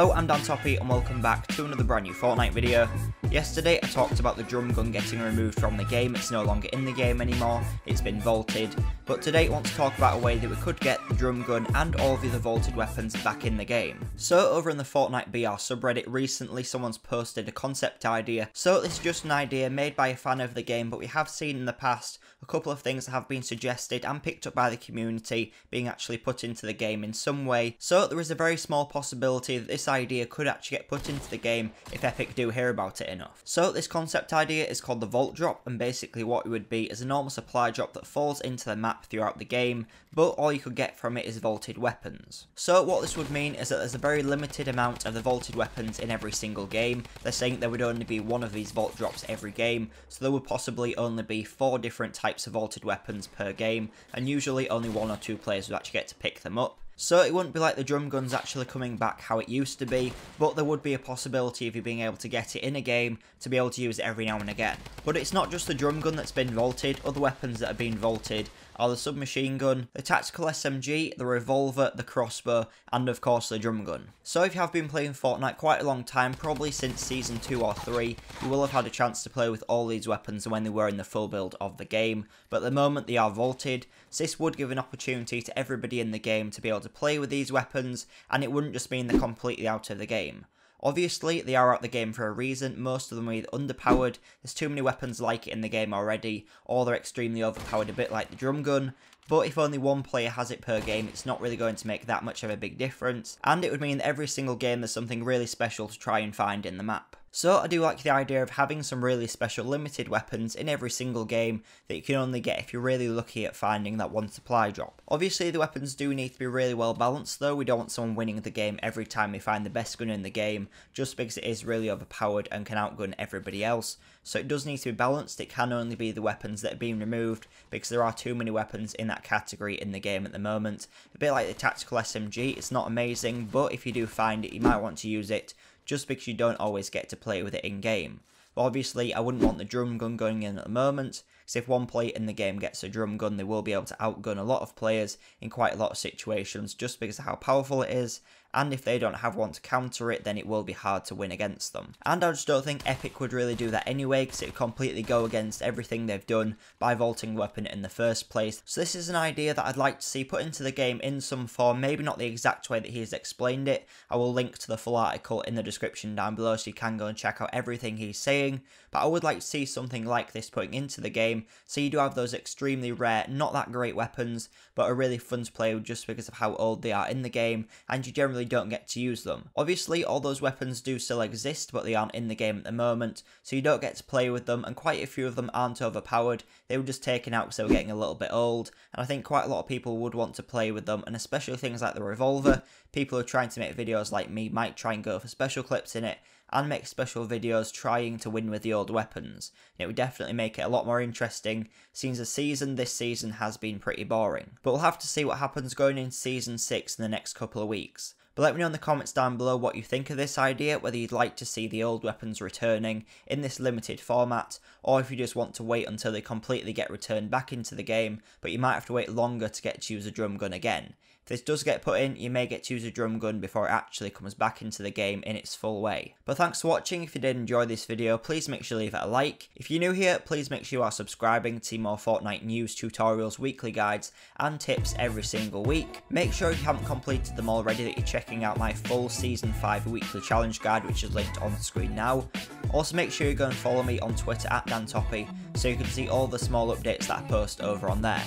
Hello, I'm Dan Toppy and welcome back to another brand new Fortnite video. Yesterday I talked about the drum gun getting removed from the game. It's no longer in the game anymore, it's been vaulted, but today I want to talk about a way that we could get the drum gun and all the other vaulted weapons back in the game. So over in the Fortnite BR subreddit recently someone's posted a concept idea. So this is just an idea made by a fan of the game, but we have seen in the past a couple of things that have been suggested and picked up by the community being actually put into the game in some way. So there is a very small possibility that this idea could actually get put into the game if Epic do hear about it enough. So this concept idea is called the VaultDrop, and basically what it would be is a normal supply drop that falls into the map throughout the game, but all you could get from it is vaulted weapons. So what this would mean is that there's a very limited amount of the vaulted weapons in every single game. They're saying there would only be one of these vault drops every game, so there would possibly only be 4 different types of vaulted weapons per game, and usually only 1 or 2 players would actually get to pick them up. So it wouldn't be like the drum guns actually coming back how it used to be, but there would be a possibility of you being able to get it in a game to be able to use it every now and again. But it's not just the drum gun that's been vaulted. Other weapons that have been vaulted are the submachine gun, the tactical SMG, the revolver, the crossbow, and of course the drum gun. So if you have been playing Fortnite quite a long time, probably since season 2 or 3, you will have had a chance to play with all these weapons when they were in the full build of the game, but at the moment they are vaulted, so this would give an opportunity to everybody in the game to be able to play with these weapons, and it wouldn't just mean they're completely out of the game. Obviously, they are out the game for a reason. Most of them are either underpowered, there's too many weapons like it in the game already, or they're extremely overpowered, a bit like the drum gun. But if only one player has it per game, it's not really going to make that much of a big difference, and it would mean that every single game there's something really special to try and find in the map. So I do like the idea of having some really special limited weapons in every single game that you can only get if you're really lucky at finding that one supply drop. Obviously the weapons do need to be really well balanced though. We don't want someone winning the game every time they find the best gun in the game just because it is really overpowered and can outgun everybody else. So it does need to be balanced. It can only be the weapons that are being removed because there are too many weapons in that category in the game at the moment. A bit like the tactical SMG, it's not amazing, but if you do find it you might want to use it, just because you don't always get to play with it in game. But obviously I wouldn't want the drum gun going in at the moment, because if one player in the game gets a drum gun they will be able to outgun a lot of players in quite a lot of situations just because of how powerful it is, and if they don't have one to counter it then it will be hard to win against them. And I just don't think Epic would really do that anyway, because it would completely go against everything they've done by vaulting the weapon in the first place. So this is an idea that I'd like to see put into the game in some form, maybe not the exact way that he's explained it. I will link to the full article in the description down below so you can go and check out everything he's saying, but I would like to see something like this putting into the game, so you do have those extremely rare, not that great weapons, but are really fun to play with just because of how old they are in the game, and you generally don't get to use them. Obviously all those weapons do still exist, but they aren't in the game at the moment, so you don't get to play with them, and quite a few of them aren't overpowered. They were just taken out because they were getting a little bit old, and I think quite a lot of people would want to play with them, and especially things like the revolver. People who are trying to make videos like me might try and go for special clips in it and make special videos trying to win with the old weapons. It would definitely make it a lot more interesting, since this season has been pretty boring. But we'll have to see what happens going into season 6 in the next couple of weeks. But let me know in the comments down below what you think of this idea, whether you'd like to see the old weapons returning in this limited format, or if you just want to wait until they completely get returned back into the game, but you might have to wait longer to get to use a drum gun again. If this does get put in, you may get to use a drum gun before it actually comes back into the game in its full way. But thanks for watching. If you did enjoy this video, please make sure to leave it a like. If you're new here, please make sure you are subscribing to see more Fortnite news, tutorials, weekly guides, and tips every single week. Make sure if you haven't completed them already that you're checking out my full Season 5 weekly challenge guide, which is linked on the screen now. Also make sure you go and follow me on Twitter at DanToppy, so you can see all the small updates that I post over on there.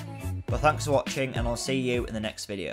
But thanks for watching, and I'll see you in the next video.